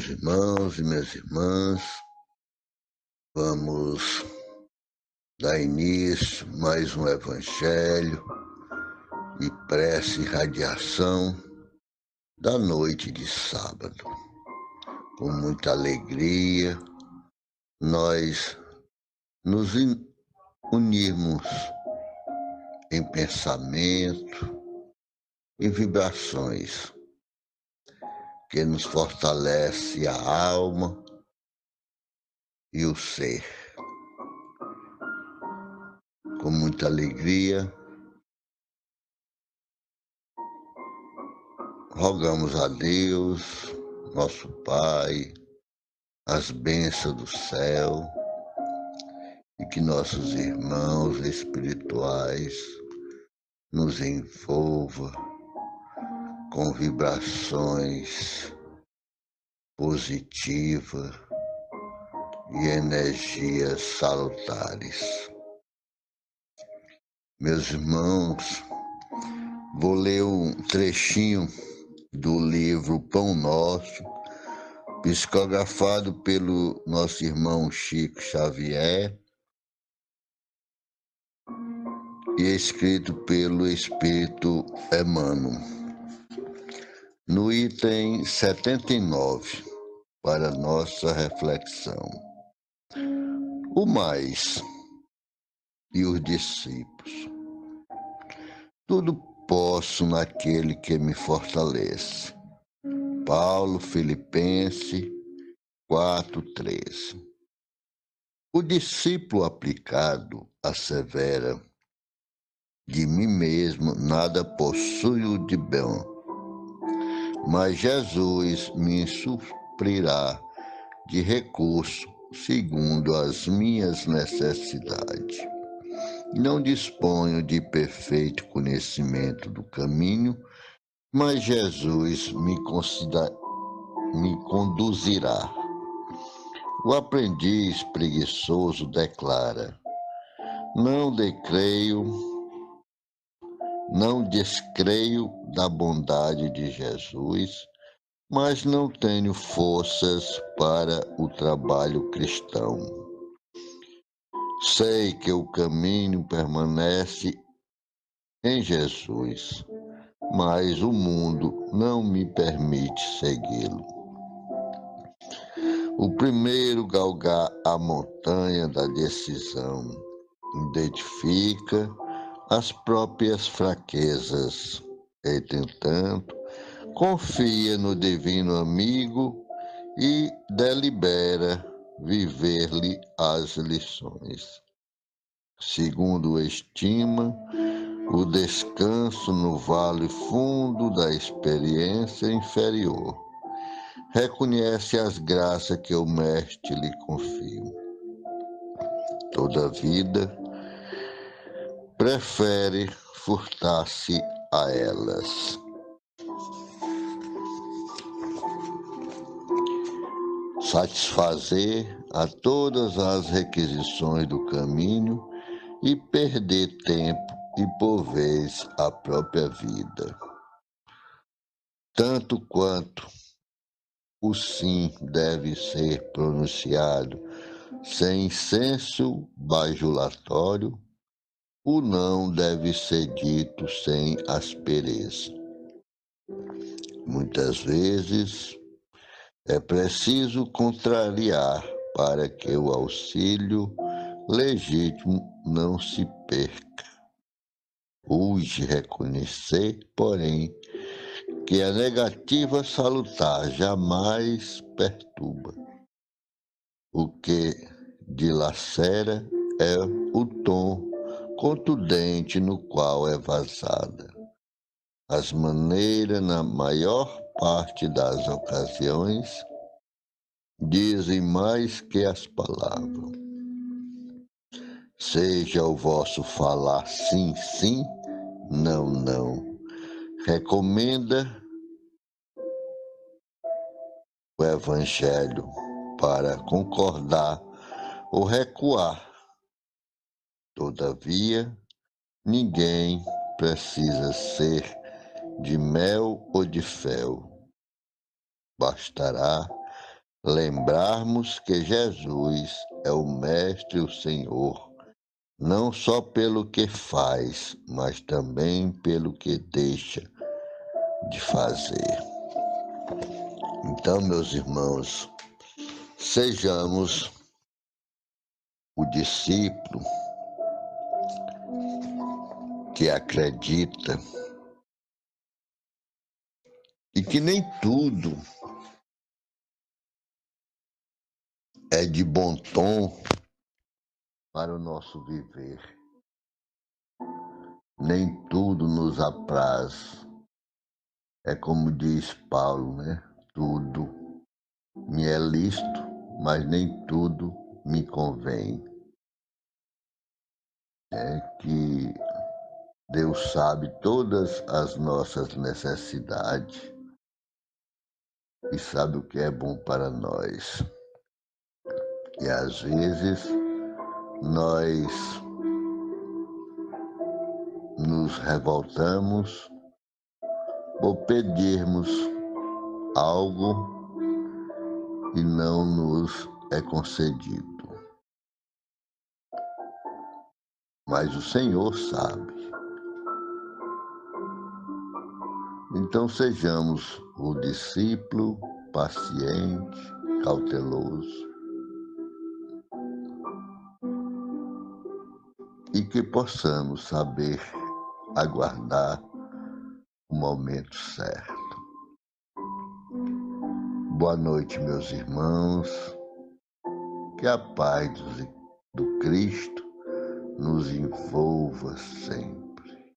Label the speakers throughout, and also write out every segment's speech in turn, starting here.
Speaker 1: Meus irmãos e minhas irmãs, vamos dar início a mais um Evangelho e prece e radiação da noite de sábado. Com muita alegria, nós nos unirmos em pensamento e vibrações que nos fortalece a alma e o ser. Com muita alegria, rogamos a Deus, nosso Pai, as bênçãos do céu e que nossos irmãos espirituais nos envolva com vibrações positivas e energias salutares. Meus irmãos, vou ler um trechinho do livro Pão Nosso, psicografado pelo nosso irmão Chico Xavier e escrito pelo Espírito Emmanuel. No item 79, para nossa reflexão. O mais e os discípulos. Tudo posso naquele que me fortalece. Paulo, Filipenses 4:13. O discípulo aplicado assevera: de mim mesmo nada possuo de bom, mas Jesus me suprirá de recurso segundo as minhas necessidades. Não disponho de perfeito conhecimento do caminho, mas Jesus me conduzirá. O aprendiz preguiçoso declara: não descreio da bondade de Jesus, mas não tenho forças para o trabalho cristão. Sei que o caminho permanece em Jesus, mas o mundo não me permite segui-lo. O primeiro galgar a montanha da decisão identifica as próprias fraquezas. Entretanto, confia no divino amigo e delibera viver-lhe as lições. Segundo estima, o descanso no vale fundo da experiência inferior. Reconhece as graças que o Mestre lhe confia. Toda vida prefere furtar-se a elas. Satisfazer a todas as requisições do caminho e perder tempo e, por vez, a própria vida. Tanto quanto o sim deve ser pronunciado sem senso bajulatório, o não deve ser dito sem aspereza. Muitas vezes é preciso contrariar para que o auxílio legítimo não se perca. Urge reconhecer, porém, que a negativa salutar jamais perturba. O que dilacera é o tom contundente no qual é vazada. As maneiras, na maior parte das ocasiões, dizem mais que as palavras. Seja o vosso falar sim, sim, não, não. Recomenda o Evangelho para concordar ou recuar. Todavia, ninguém precisa ser de mel ou de fel. Bastará lembrarmos que Jesus é o Mestre e o Senhor, não só pelo que faz, mas também pelo que deixa de fazer. Então, meus irmãos, sejamos o discípulo que acredita e que nem tudo é de bom tom para o nosso viver. Nem tudo nos apraz. É como diz Paulo, né? Tudo me é lícito, mas nem tudo me convém. É que Deus sabe todas as nossas necessidades e sabe o que é bom para nós. E às vezes nós nos revoltamos por pedirmos algo e não nos é concedido. Mas o Senhor sabe. Então sejamos o discípulo paciente, cauteloso e que possamos saber aguardar o momento certo. Boa noite, meus irmãos. Que a paz do Cristo nos envolva sempre.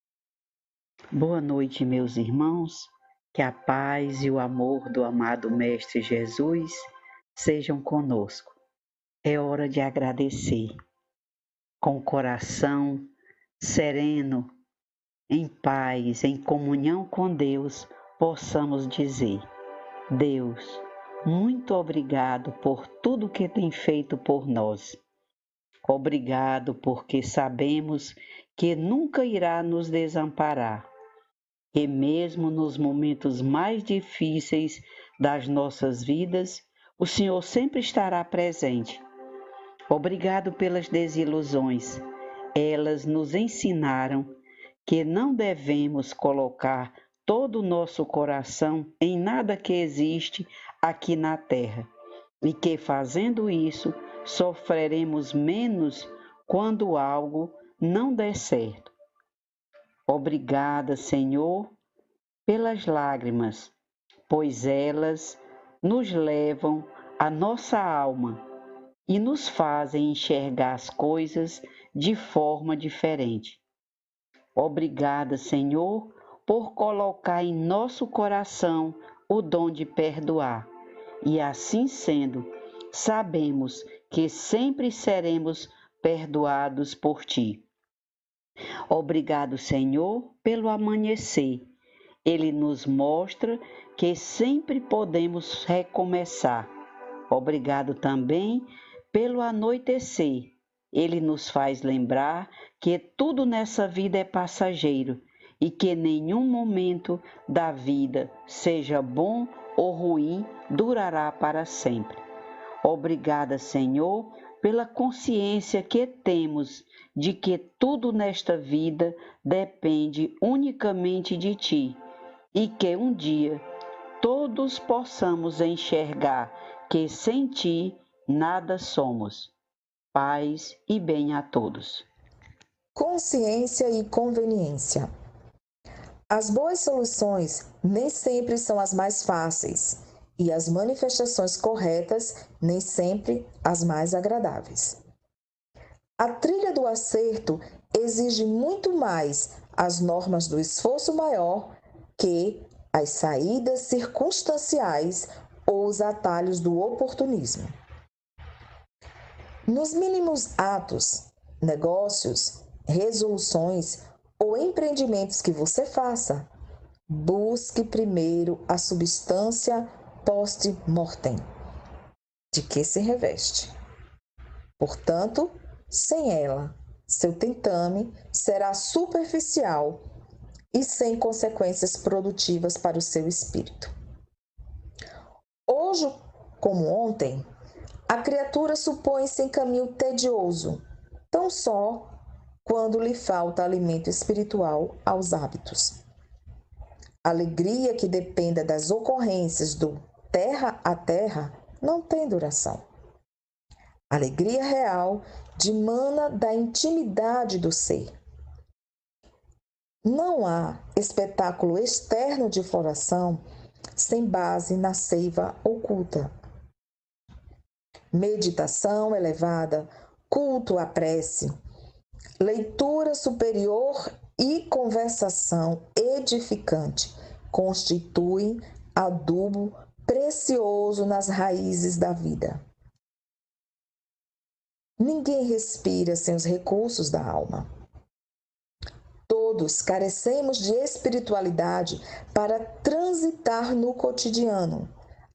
Speaker 2: Boa noite, meus irmãos. Que a paz e o amor do amado Mestre Jesus sejam conosco. É hora de agradecer. Com o coração sereno, em paz, em comunhão com Deus, possamos dizer: Deus, muito obrigado por tudo que tem feito por nós. Obrigado porque sabemos que nunca irá nos desamparar. E mesmo nos momentos mais difíceis das nossas vidas, o Senhor sempre estará presente. Obrigado pelas desilusões. Elas nos ensinaram que não devemos colocar todo o nosso coração em nada que existe aqui na terra, e que fazendo isso sofreremos menos quando algo não der certo. Obrigada, Senhor, pelas lágrimas, pois elas nos levam à nossa alma e nos fazem enxergar as coisas de forma diferente. Obrigada, Senhor, por colocar em nosso coração o dom de perdoar. E assim sendo, sabemos que sempre seremos perdoados por Ti. Obrigado, Senhor, pelo amanhecer. Ele nos mostra que sempre podemos recomeçar. Obrigado também pelo anoitecer. Ele nos faz lembrar que tudo nessa vida é passageiro e que nenhum momento da vida, seja bom ou ruim, durará para sempre. Obrigada, Senhor, pela consciência que temos de que tudo nesta vida depende unicamente de Ti e que um dia todos possamos enxergar que sem Ti nada somos. Paz e bem a todos.
Speaker 3: Consciência e conveniência. As boas soluções nem sempre são as mais fáceis e as manifestações corretas nem sempre as mais agradáveis. A trilha do acerto exige muito mais as normas do esforço maior que as saídas circunstanciais ou os atalhos do oportunismo. Nos mínimos atos, negócios, resoluções ou empreendimentos que você faça, busque primeiro a substância post-mortem, de que se reveste. Portanto, sem ela, seu tentame será superficial e sem consequências produtivas para o seu espírito. como ontem, a criatura supõe-se em caminho tedioso, tão só quando lhe falta alimento espiritual aos hábitos. Alegria que dependa das ocorrências do terra a terra não tem duração. Alegria real dimana da intimidade do ser. Não há espetáculo externo de floração sem base na seiva oculta. Meditação elevada, culto à prece, leitura superior e conversação edificante constituem adubo precioso nas raízes da vida. Ninguém respira sem os recursos da alma. Todos carecemos de espiritualidade para transitar no cotidiano,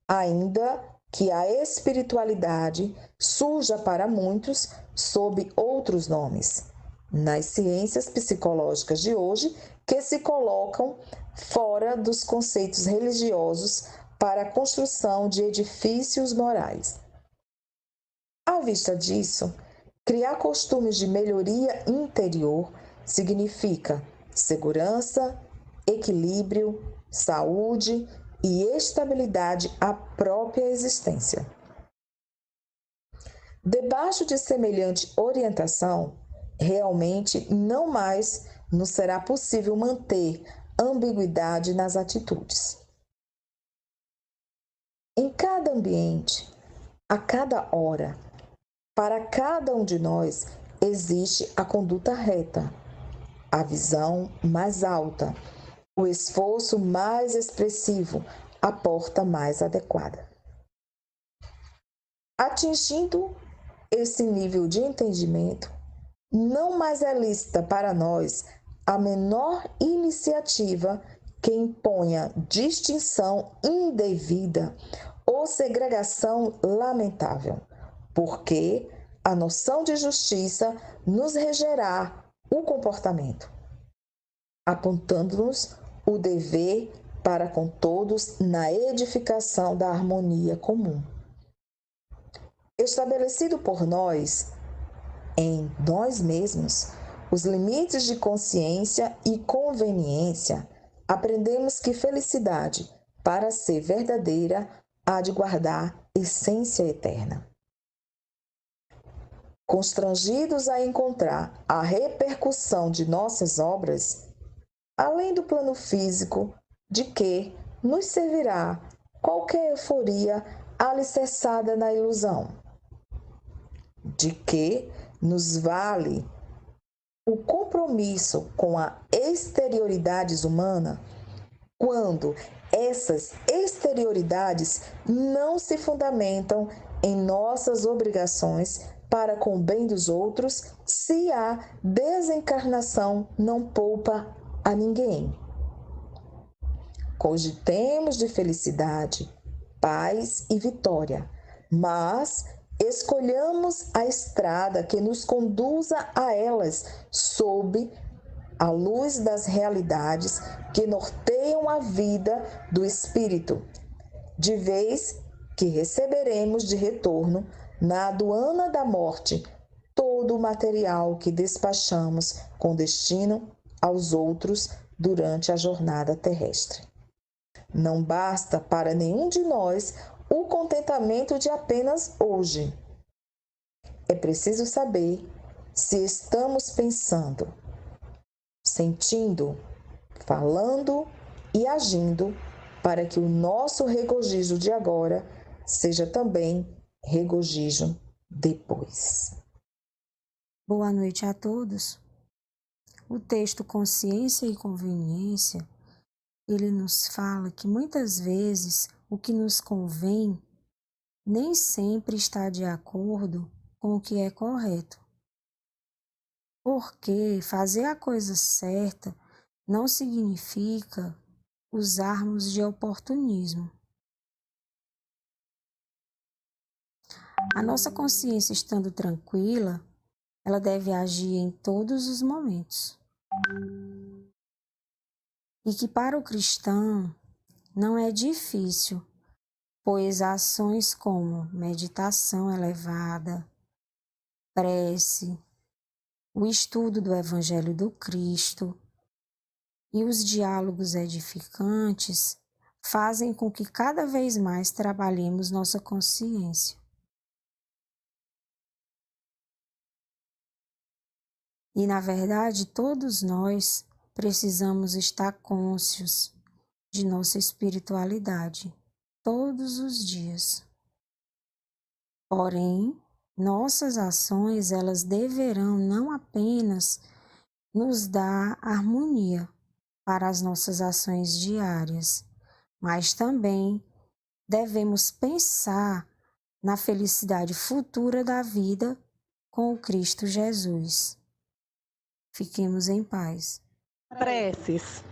Speaker 3: ainda que a espiritualidade surja para muitos sob outros nomes, nas ciências psicológicas de hoje, que se colocam fora dos conceitos religiosos para a construção de edifícios morais. À vista disso, criar costumes de melhoria interior significa segurança, equilíbrio, saúde e estabilidade à própria existência. Debaixo de semelhante orientação, realmente não mais nos será possível manter ambiguidade nas atitudes. Em cada ambiente, a cada hora, para cada um de nós existe a conduta reta, a visão mais alta, o esforço mais expressivo, a porta mais adequada. Atingindo esse nível de entendimento, não mais é lícita para nós a menor iniciativa que imponha distinção indevida ou segregação lamentável, porque a noção de justiça nos regerá o comportamento, apontando-nos o dever para com todos na edificação da harmonia comum. Estabelecido por nós, em nós mesmos, os limites de consciência e conveniência, aprendemos que felicidade, para ser verdadeira, há de guardar essência eterna. Constrangidos a encontrar a repercussão de nossas obras, além do plano físico, de que nos servirá qualquer euforia alicerçada na ilusão, de que nos vale o compromisso com a exterioridades humana, quando essas exterioridades não se fundamentam em nossas obrigações para com o bem dos outros, se a desencarnação não poupa a ninguém. Cogitemos de felicidade, paz e vitória, mas escolhamos a estrada que nos conduza a elas sob a luz das realidades que norteiam a vida do espírito, de vez que receberemos de retorno, na aduana da morte, todo o material que despachamos com destino aos outros durante a jornada terrestre. Não basta para nenhum de nós o contentamento de apenas hoje. É preciso saber se estamos pensando, sentindo, falando e agindo para que o nosso regozijo de agora seja também regozijo depois.
Speaker 4: Boa noite a todos. O texto Consciência e Conveniência, ele nos fala que muitas vezes o que nos convém nem sempre está de acordo com o que é correto. Porque fazer a coisa certa não significa usarmos de oportunismo. A nossa consciência estando tranquila, ela deve agir em todos os momentos. E que para o cristão não é difícil pois ações como meditação elevada, prece, o estudo do Evangelho do Cristo e os diálogos edificantes fazem com que cada vez mais trabalhemos nossa consciência. E, na verdade, todos nós precisamos estar cônscios de nossa espiritualidade todos os dias. Porém, nossas ações, elas deverão não apenas nos dar harmonia para as nossas ações diárias, mas também devemos pensar na felicidade futura da vida com o Cristo Jesus. Fiquemos em paz.
Speaker 5: Preces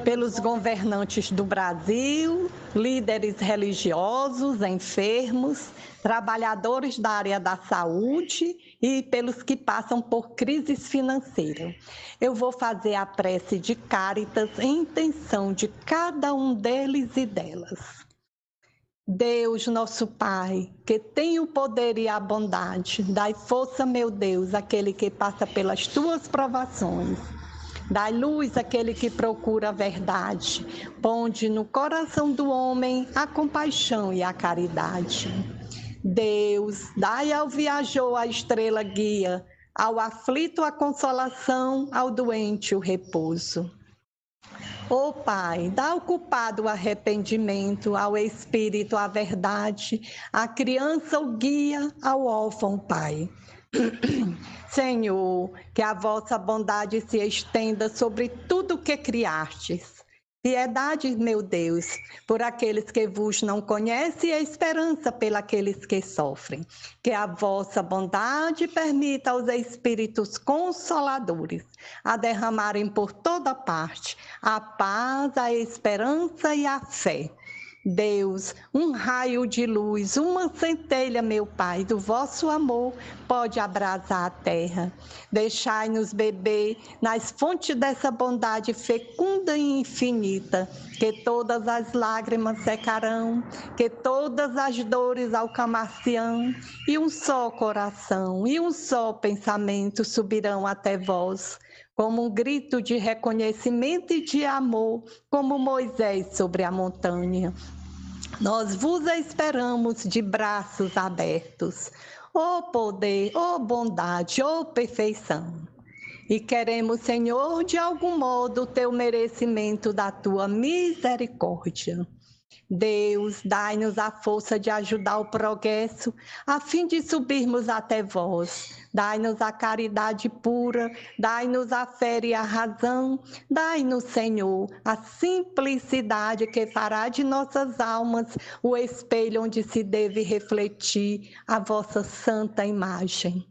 Speaker 5: pelos governantes do Brasil, líderes religiosos, enfermos, trabalhadores da área da saúde e pelos que passam por crises financeiras. Eu vou fazer a prece de Cáritas em intenção de cada um deles e delas. Deus, nosso Pai, que tem o poder e a bondade, dai força, meu Deus, àquele que passa pelas tuas provações. Dai luz àquele que procura a verdade. Ponde no coração do homem a compaixão e a caridade. Deus, dai ao viajor a estrela guia, ao aflito a consolação, ao doente o repouso. Ó Pai, dá ao culpado o arrependimento, ao espírito a verdade, à criança o guia, ao órfão o Pai. Senhor, que a vossa bondade se estenda sobre tudo o que criastes. Piedade, meu Deus, por aqueles que vos não conhecem e a esperança pelos que sofrem. Que a vossa bondade permita aos espíritos consoladores a derramarem por toda parte a paz, a esperança e a fé. Deus, um raio de luz, uma centelha, meu Pai, do vosso amor pode abrasar a terra. Deixai-nos beber nas fontes dessa bondade fecunda e infinita, que todas as lágrimas secarão, que todas as dores alcamaciam, e um só coração e um só pensamento subirão até vós, como um grito de reconhecimento e de amor, como Moisés sobre a montanha. Nós vos esperamos de braços abertos, ó poder, ó bondade, ó perfeição. E queremos, Senhor, de algum modo, o teu merecimento da tua misericórdia. Deus, dai-nos a força de ajudar o progresso, a fim de subirmos até vós. Dai-nos a caridade pura, dai-nos a fé e a razão, dai-nos, Senhor, a simplicidade que fará de nossas almas o espelho onde se deve refletir a vossa santa imagem.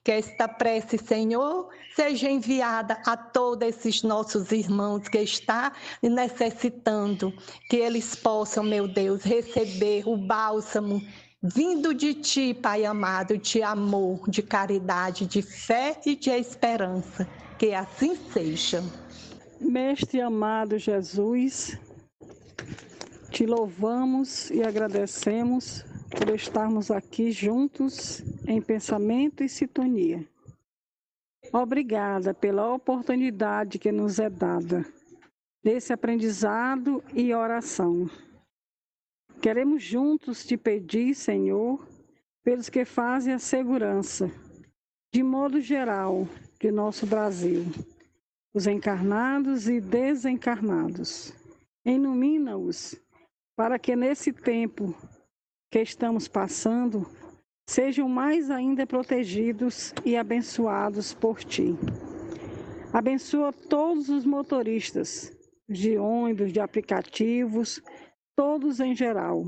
Speaker 5: Que esta prece, Senhor, seja enviada a todos esses nossos irmãos que estão necessitando, que eles possam, meu Deus, receber o bálsamo vindo de Ti, Pai amado, de amor, de caridade, de fé e de esperança. Que assim seja.
Speaker 6: Mestre amado Jesus, te louvamos e agradecemos por estarmos aqui juntos em pensamento e sintonia. Obrigada pela oportunidade que nos é dada desse aprendizado e oração. Queremos juntos te pedir, Senhor, pelos que fazem a segurança, de modo geral, de nosso Brasil, os encarnados e desencarnados. Ilumina-os para que nesse tempo que estamos passando, sejam mais ainda protegidos e abençoados por Ti. Abençoa todos os motoristas de ônibus, de aplicativos, todos em geral.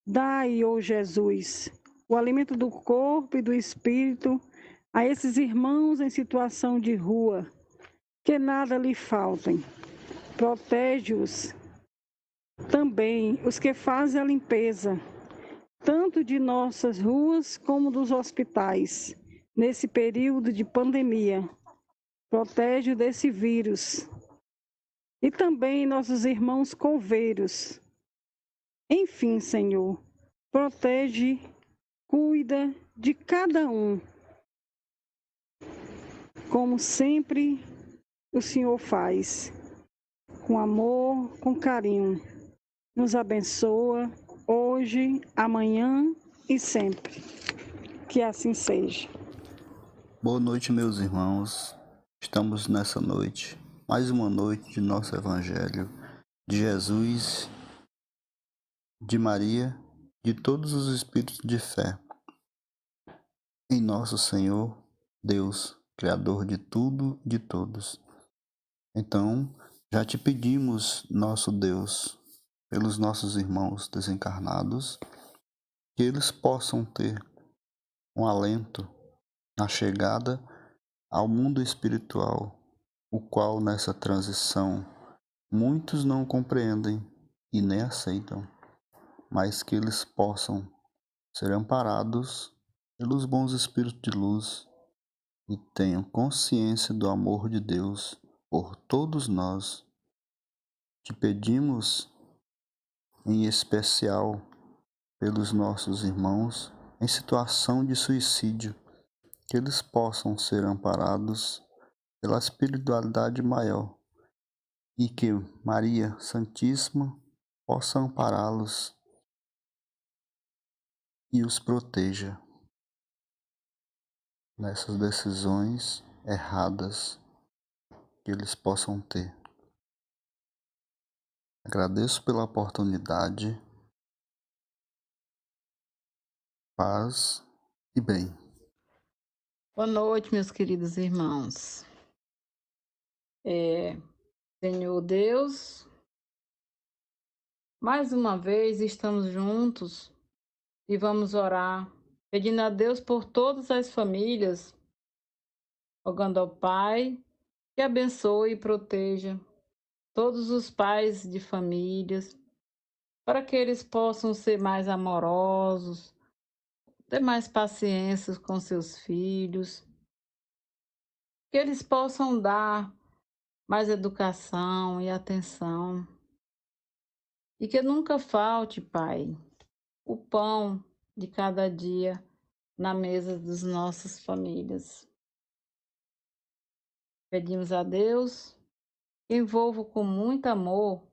Speaker 6: Dai, ó Jesus, o alimento do corpo e do espírito a esses irmãos em situação de rua, que nada lhe faltem. Protege-os também os que fazem a limpeza, tanto de nossas ruas como dos hospitais, nesse período de pandemia. Protege desse vírus. E também nossos irmãos coveiros, Enfim, Senhor, protege, cuida de cada um, como sempre o Senhor faz, com amor, com carinho. Nos abençoa hoje, amanhã e sempre. Que assim seja.
Speaker 7: Boa noite, meus irmãos. Estamos nessa noite, mais uma noite de nosso Evangelho, de Jesus, de Maria, de todos os espíritos de fé. Em nosso Senhor, Deus, Criador de tudo e de todos. Então, já te pedimos, nosso Deus, pelos nossos irmãos desencarnados, que eles possam ter um alento na chegada ao mundo espiritual, o qual nessa transição muitos não compreendem e nem aceitam, mas que eles possam ser amparados pelos bons espíritos de luz e tenham consciência do amor de Deus por todos nós. Te pedimos, em especial, pelos nossos irmãos em situação de suicídio, que eles possam ser amparados pela espiritualidade maior e que Maria Santíssima possa ampará-los e os proteja nessas decisões erradas que eles possam ter. Agradeço pela oportunidade, paz e bem.
Speaker 8: Boa noite, meus queridos irmãos. Senhor Deus, mais uma vez estamos juntos e vamos orar, pedindo a Deus por todas as famílias, rogando ao Pai que abençoe e proteja todos os pais de famílias, para que eles possam ser mais amorosos, ter mais paciência com seus filhos, que eles possam dar mais educação e atenção. E que nunca falte, Pai, o pão de cada dia na mesa das nossas famílias. Pedimos a Deus que envolva com muito amor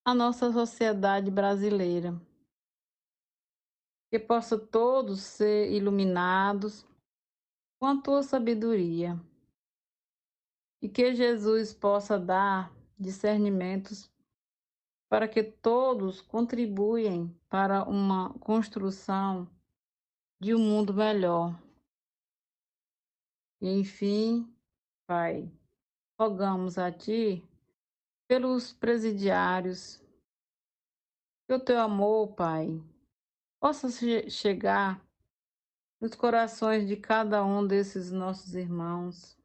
Speaker 8: a nossa sociedade brasileira. Que possa todos ser iluminados com a tua sabedoria. E que Jesus possa dar discernimentos para que todos contribuem para uma construção de um mundo melhor. E, enfim, Pai, rogamos a Ti pelos presidiários, que o Teu amor, Pai, possa chegar nos corações de cada um desses nossos irmãos,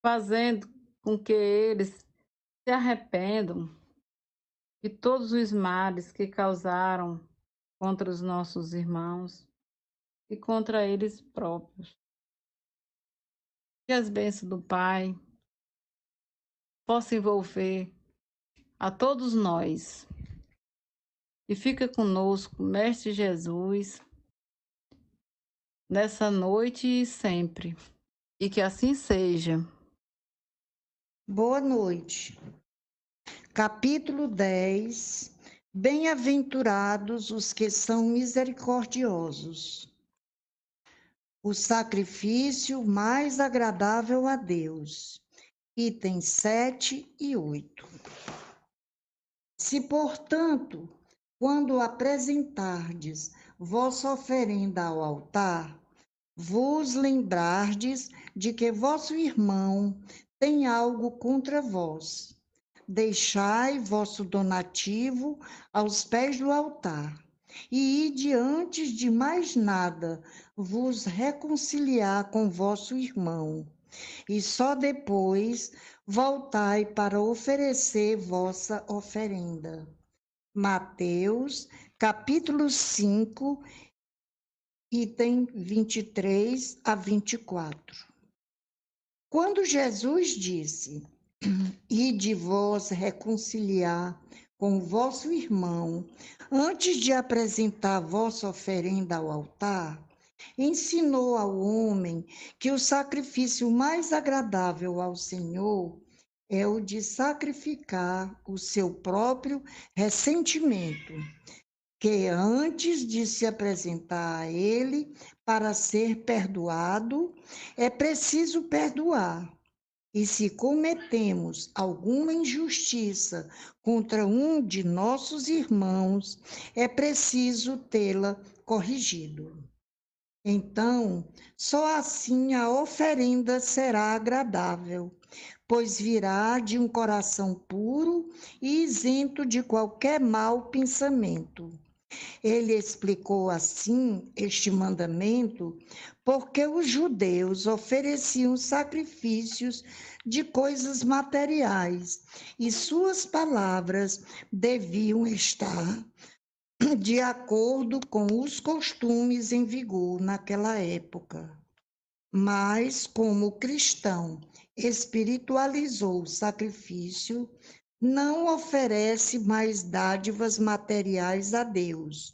Speaker 8: fazendo com que eles se arrependam de todos os males que causaram contra os nossos irmãos e contra eles próprios. Que as bênçãos do Pai possam envolver a todos nós. E fica conosco, Mestre Jesus, nessa noite e sempre. E que assim seja.
Speaker 9: Boa noite. Capítulo 10. Bem-aventurados os que são misericordiosos. O sacrifício mais agradável a Deus. Itens 7 e 8. Se, portanto, quando apresentardes vossa oferenda ao altar, vos lembrardes de que vosso irmão tem algo contra vós, deixai vosso donativo aos pés do altar, e ide antes de mais nada vos reconciliar com vosso irmão, e só depois voltai para oferecer vossa oferenda. Mateus, capítulo 5, item 23 a 24. Quando Jesus disse, ide vós reconciliar com o vosso irmão, antes de apresentar vossa oferenda ao altar, ensinou ao homem que o sacrifício mais agradável ao Senhor é o de sacrificar o seu próprio ressentimento, que antes de se apresentar a ele para ser perdoado, é preciso perdoar. E se cometemos alguma injustiça contra um de nossos irmãos, é preciso tê-la corrigido. Então, só assim a oferenda será agradável, pois virá de um coração puro e isento de qualquer mau pensamento. Ele explicou assim este mandamento porque os judeus ofereciam sacrifícios de coisas materiais e suas palavras deviam estar de acordo com os costumes em vigor naquela época. Mas, como o cristão espiritualizou o sacrifício, não oferece mais dádivas materiais a Deus.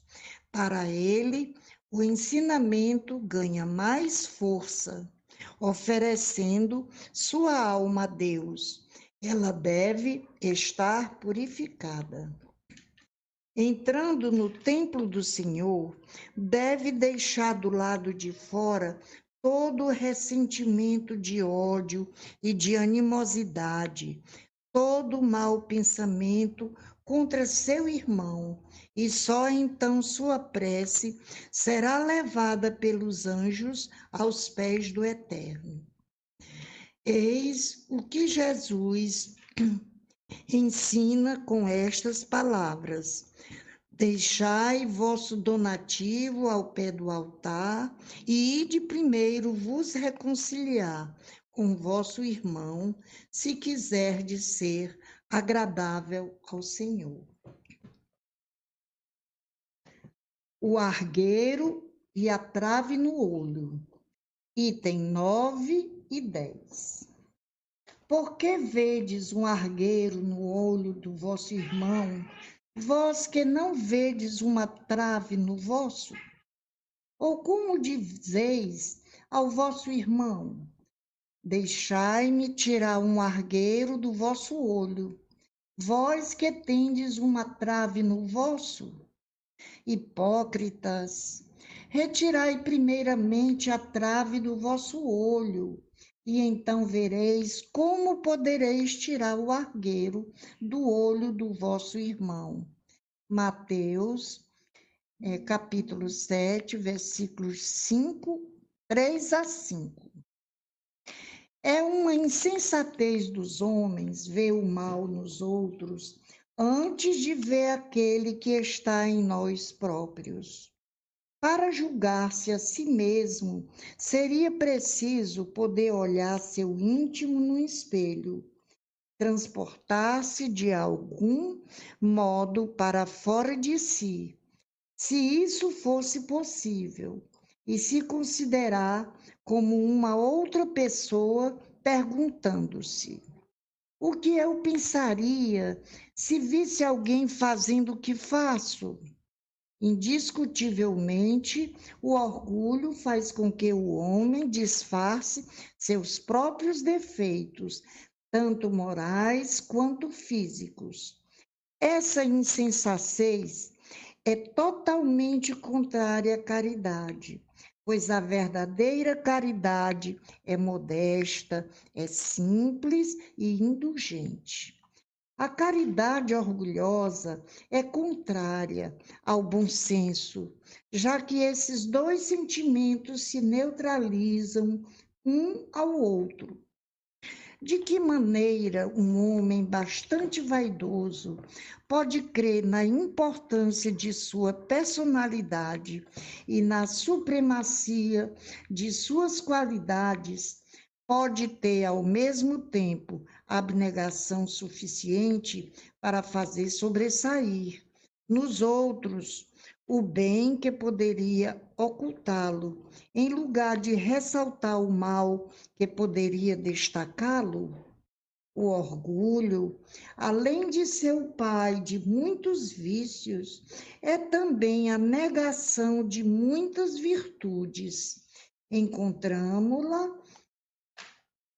Speaker 9: Para ele, o ensinamento ganha mais força, oferecendo sua alma a Deus. Ela deve estar purificada. Entrando no templo do Senhor, deve deixar do lado de fora todo o ressentimento de ódio e de animosidade, todo mau pensamento contra seu irmão, e só então sua prece será levada pelos anjos aos pés do Eterno. Eis o que Jesus ensina com estas palavras: deixai vosso donativo ao pé do altar e ide primeiro vos reconciliar com vosso irmão, se quiserdes ser agradável ao Senhor. O argueiro e a trave no olho, item 9 e 10. Por que vedes um argueiro no olho do vosso irmão, vós que não vedes uma trave no vosso? Ou como dizeis ao vosso irmão: deixai-me tirar um argueiro do vosso olho, vós que tendes uma trave no vosso? Hipócritas, retirai primeiramente a trave do vosso olho, e então vereis como podereis tirar o argueiro do olho do vosso irmão. Mateus, capítulo 7, versículos 3 a 5. É uma insensatez dos homens ver o mal nos outros antes de ver aquele que está em nós próprios. Para julgar-se a si mesmo, seria preciso poder olhar seu íntimo no espelho, transportar-se de algum modo para fora de si, se isso fosse possível, e se considerar como uma outra pessoa, perguntando-se: o que eu pensaria se visse alguém fazendo o que faço? Indiscutivelmente, o orgulho faz com que o homem disfarce seus próprios defeitos, tanto morais quanto físicos. Essa insensatez é totalmente contrária à caridade, pois a verdadeira caridade é modesta, é simples e indulgente. A caridade orgulhosa é contrária ao bom senso, já que esses dois sentimentos se neutralizam um ao outro. De que maneira um homem bastante vaidoso pode crer na importância de sua personalidade e na supremacia de suas qualidades, pode ter ao mesmo tempo abnegação suficiente para fazer sobressair nos outros o bem que poderia ocultá-lo, em lugar de ressaltar o mal que poderia destacá-lo? O orgulho, além de ser o pai de muitos vícios, é também a negação de muitas virtudes. Encontramos-la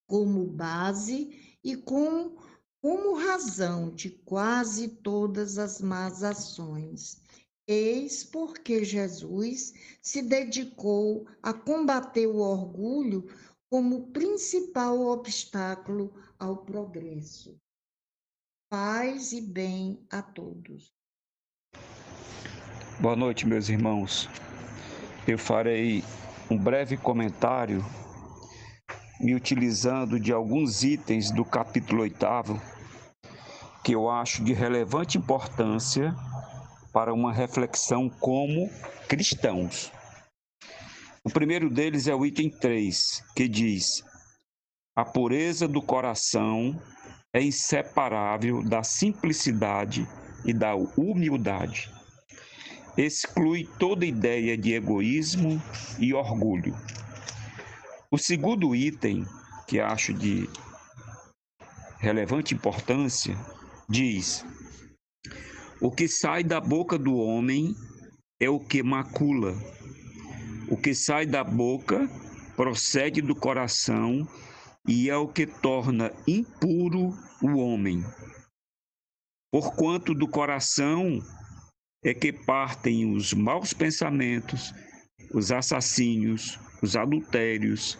Speaker 9: como base e como razão de quase todas as más ações. Eis porque Jesus se dedicou a combater o orgulho como principal obstáculo ao progresso. Paz e bem a todos.
Speaker 10: Boa noite, meus irmãos. Eu farei um breve comentário me utilizando de alguns itens do capítulo 8º que eu acho de relevante importância para uma reflexão como cristãos. O primeiro deles é o item 3, que diz: a pureza do coração é inseparável da simplicidade e da humildade. Exclui toda ideia de egoísmo e orgulho. O segundo item, que acho de relevante importância, diz: o que sai da boca do homem é o que macula. O que sai da boca procede do coração e é o que torna impuro o homem. Porquanto do coração é que partem os maus pensamentos, os assassínios, os adultérios,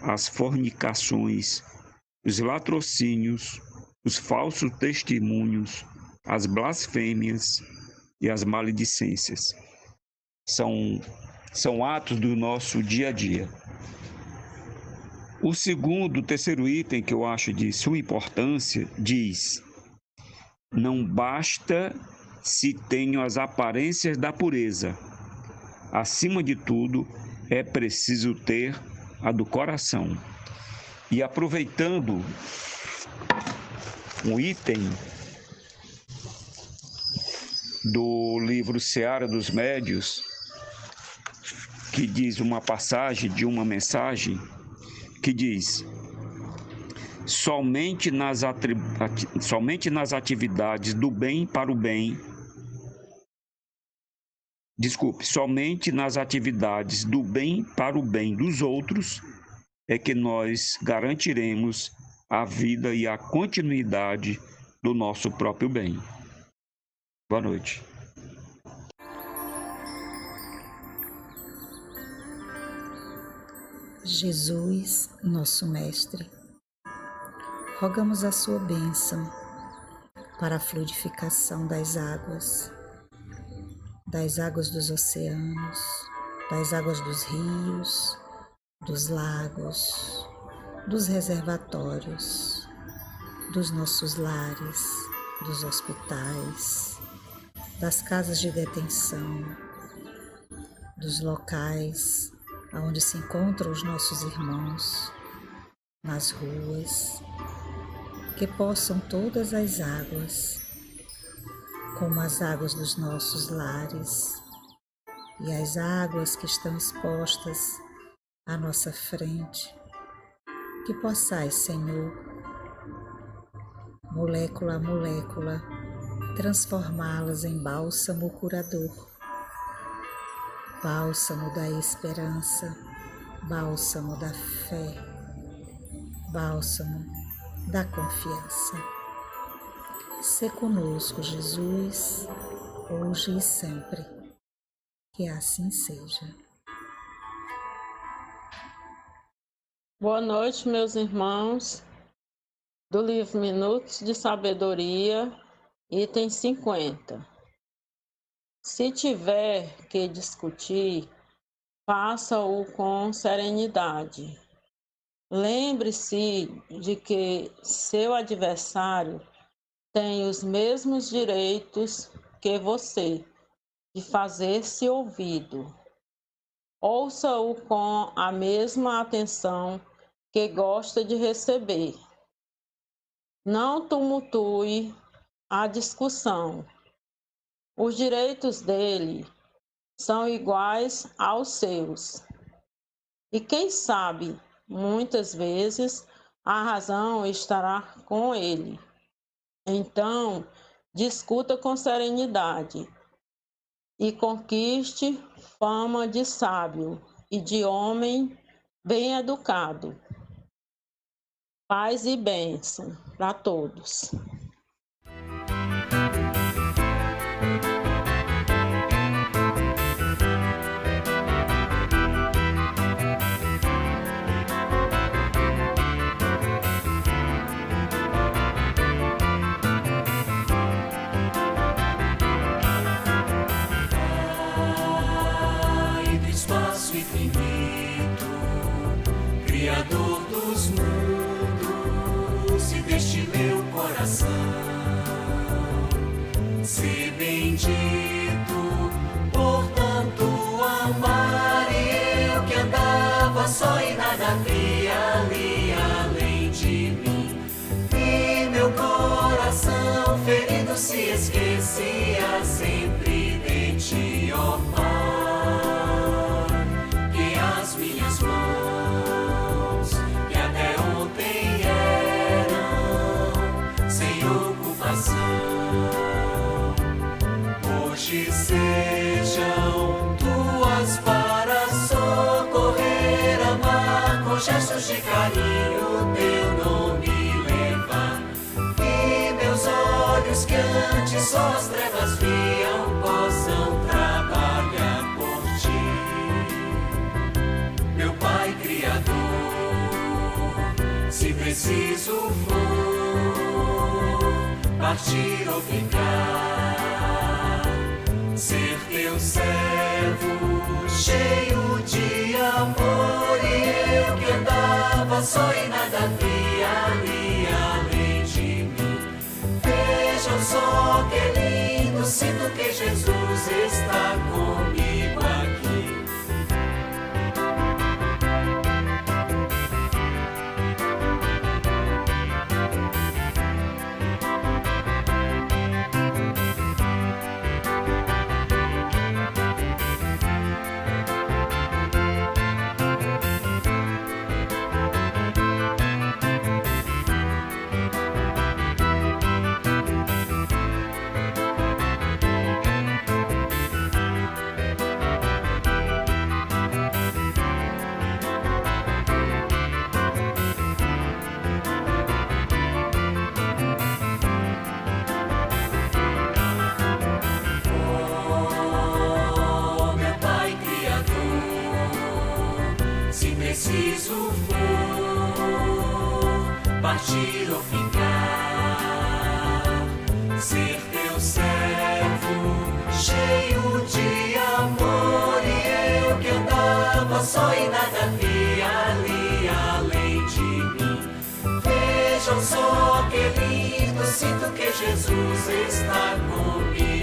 Speaker 10: as fornicações, os latrocínios, os falsos testemunhos, as blasfêmias e as maledicências. São atos do nosso dia a dia. O terceiro item que eu acho de sua importância diz: não basta se tenho as aparências da pureza. Acima de tudo, é preciso ter a do coração. E aproveitando um item do livro Seara dos Médios, que diz uma passagem de uma mensagem, que diz: somente nas atividades do bem para o bem, somente nas atividades do bem para o bem dos outros é que nós garantiremos a vida e a continuidade do nosso próprio bem. Boa noite.
Speaker 11: Jesus, nosso Mestre, rogamos a sua bênção para a fluidificação das águas dos oceanos, das águas dos rios, dos lagos, dos reservatórios, dos nossos lares, dos hospitais, das casas de detenção, dos locais onde se encontram os nossos irmãos, nas ruas, que possam todas as águas, como as águas dos nossos lares e as águas que estão expostas à nossa frente, que possais, Senhor, molécula a molécula, transformá-las em bálsamo curador, bálsamo da esperança, bálsamo da fé, bálsamo da confiança. Sê conosco, Jesus, hoje e sempre. Que assim seja.
Speaker 8: Boa noite, meus irmãos. Do livro Minutos de Sabedoria, item 50. Se tiver que discutir, faça-o com serenidade. Lembre-se de que seu adversário tem os mesmos direitos que você de fazer-se ouvido. Ouça-o com a mesma atenção que gosta de receber. Não tumultue a discussão. Os direitos dele são iguais aos seus. E quem sabe, muitas vezes,
Speaker 12: a razão estará com ele. Então, discuta com serenidade e conquiste fama de sábio e de homem bem educado. Paz e bênção para todos.
Speaker 13: Pai do espaço infinito, Criador dos mundos e deste meu coração, se bendito por tanto amar, e eu que andava só e nada via ali além de mim, e meu coração ferido se esquecia sempre de ti, ó Pai, que as minhas mãos que até ontem eram sem ocupação, hoje sejam tuas para socorrer, amar com gestos de carinho, teu nome levar, e meus olhos que antes só as trevas viam possam trabalhar por ti, meu Pai Criador. Se preciso for partir ou ficar, ser teu servo cheio de amor, e eu que andava só e nada via ali além de mim, vejam só que lindo, sinto que Jesus está comigo aqui. Preciso for partir ou ficar, ser teu servo cheio de amor, e eu que andava só e nada via ali além de mim, vejam só que lindo, sinto que Jesus está comigo.